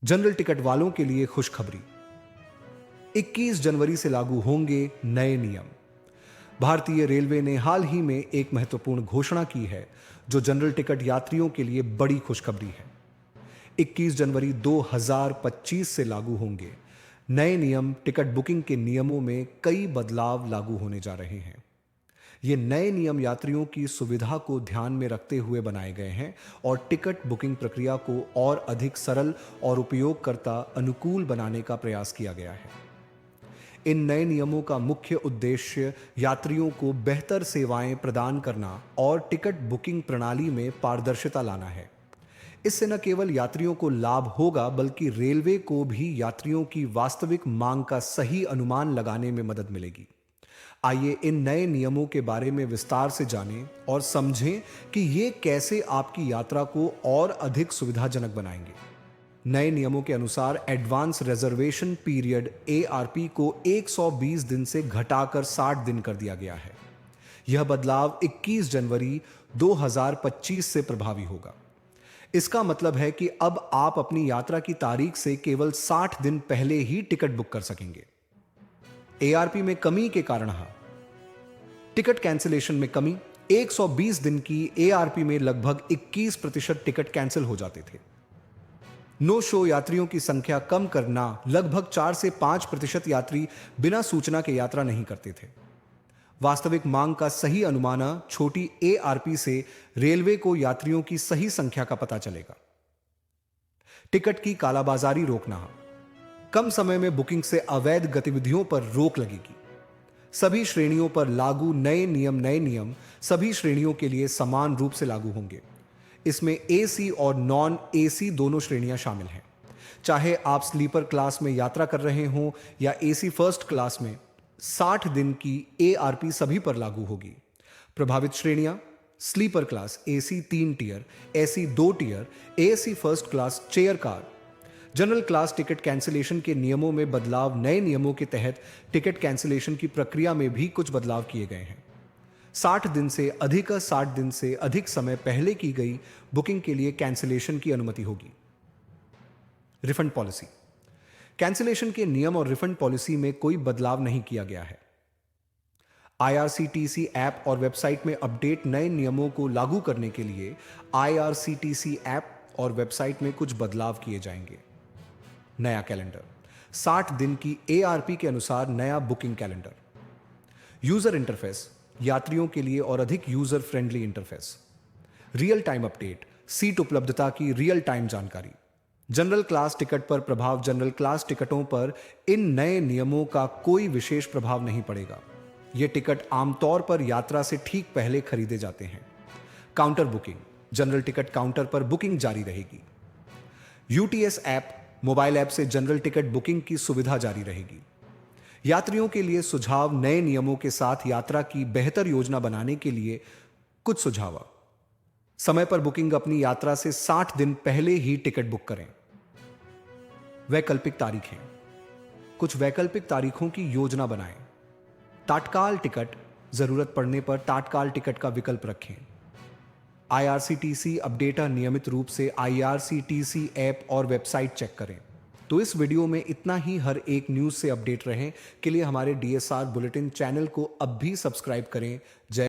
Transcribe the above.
General ticket वालों के लिए खुशखबरी। 21 जनवरी से लागू होंगे नए नियम। भारतीय रेलवे ने हाल ही में एक महत्वपूर्ण घोषणा की है जो जनरल टिकट यात्रियों के लिए बड़ी खुशखबरी है। 21 जनवरी 2025 से लागू होंगे नए नियम। टिकट बुकिंग के नियमों में कई बदलाव लागू होने जा रहे हैं। ये नए नियम यात्रियों की सुविधा को ध्यान में रखते हुए बनाए गए हैं और टिकट बुकिंग प्रक्रिया को और अधिक सरल और उपयोगकर्ता अनुकूल बनाने का प्रयास किया गया है। इन नए नियमों का मुख्य उद्देश्य यात्रियों को बेहतर सेवाएं प्रदान करना और टिकट बुकिंग प्रणाली में पारदर्शिता लाना है। इससे न केवल यात्रियों को लाभ होगा बल्कि रेलवे को भी यात्रियों की वास्तविक मांग का सही अनुमान लगाने में मदद मिलेगी। आइए इन नए नियमों के बारे में विस्तार से जानें और समझें कि ये कैसे आपकी यात्रा को और अधिक सुविधाजनक बनाएंगे। नए नियमों के अनुसार एडवांस रिजर्वेशन पीरियड एआरपी को 120 दिन से घटाकर 60 दिन कर दिया गया है। यह बदलाव 21 जनवरी 2025 से प्रभावी होगा। इसका मतलब है कि अब आप अपनी यात्रा की तारीख से केवल 60 दिन पहले ही टिकट बुक कर सकेंगे। एआरपी में कमी के कारण टिकट कैंसिलेशन में कमी। 120 दिन की एआरपी में लगभग 21% टिकट कैंसिल हो जाते थे। नो शो यात्रियों की संख्या कम करना। लगभग 4 से 5% यात्री बिना सूचना के यात्रा नहीं करते थे। वास्तविक मांग का सही अनुमान। छोटी एआरपी से रेलवे को यात्रियों की सही संख्या का पता चलेगा। टिकट की कालाबाजारी रोकना। कम समय में बुकिंग से अवैध गतिविधियों पर रोक लगेगी। सभी श्रेणियों पर लागू नए नियम सभी श्रेणियों के लिए समान रूप से लागू होंगे। इसमें एसी और नॉन एसी दोनों श्रेणियां शामिल हैं। चाहे आप स्लीपर क्लास में यात्रा कर रहे हों या एसी फर्स्ट क्लास में, 60 दिन की एआरपी सभी पर लागू होगी। प्रभावित श्रेणियां: sleeper class AC 3 tier, AC 2 tier, AC first class chair car. General class ticket cancellation के नियमों में बदलाव। नए नियमों के तहत टिकट कैंसिलेशन की प्रक्रिया में भी कुछ बदलाव किए गए हैं। 60 दिन से अधिक समय पहले की गई बुकिंग के लिए कैंसिलेशन की अनुमति होगी। Refund policy. कैंसिलेशन के नियम और रिफंड पॉलिसी में कोई बदलाव नहीं किया गया है। आईआरसीटीसी ऐप और वेबसाइट में अपडेट। नए नियमों को लागू करने के लिए आईआरसीटीसी ऐप और वेबसाइट में कुछ बदलाव किए जाएंगे। नया कैलेंडर। 60 दिन की एआरपी के अनुसार नया बुकिंग कैलेंडर। User interface. यात्रियों के लिए और अधिक user friendly interface. Real time update. Seat उपलब्धता की रियल टाइम जानकारी। जनरल क्लास टिकट पर प्रभाव। जनरल क्लास टिकटों पर इन नए नियमों का कोई विशेष प्रभाव नहीं पड़ेगा। ये टिकट आमतौर पर यात्रा से ठीक पहले खरीदे जाते हैं। Counter booking. General ticket counter पर बुकिंग जारी रहेगी। यूटीएस ऐप, मोबाइल ऐप से जनरल टिकट बुकिंग की सुविधा जारी रहेगी। यात्रियों के लिए सुझाव। नए नियमों के साथ यात्रा की बेहतर योजना बनाने के लिए कुछ सुझाव। समय पर बुकिंग। अपनी यात्रा से 60 दिन पहले ही टिकट बुक करें। वैकल्पिक तारीखें। कुछ वैकल्पिक तारीखों की योजना बनाएं। तात्काल टिकट। जरूरत पड़ने पर तात्काल टिकट का विकल्प रखें। IRCTC updater. नियमित रूप से आईआरसीटीसी ऐप और वेबसाइट चेक करें। तो इस वीडियो में इतना ही। हर एक न्यूज से अपडेट रहें के लिए हमारे डीएसआर बुलेटिन चैनल को अब भी सब्सक्राइब करें। जय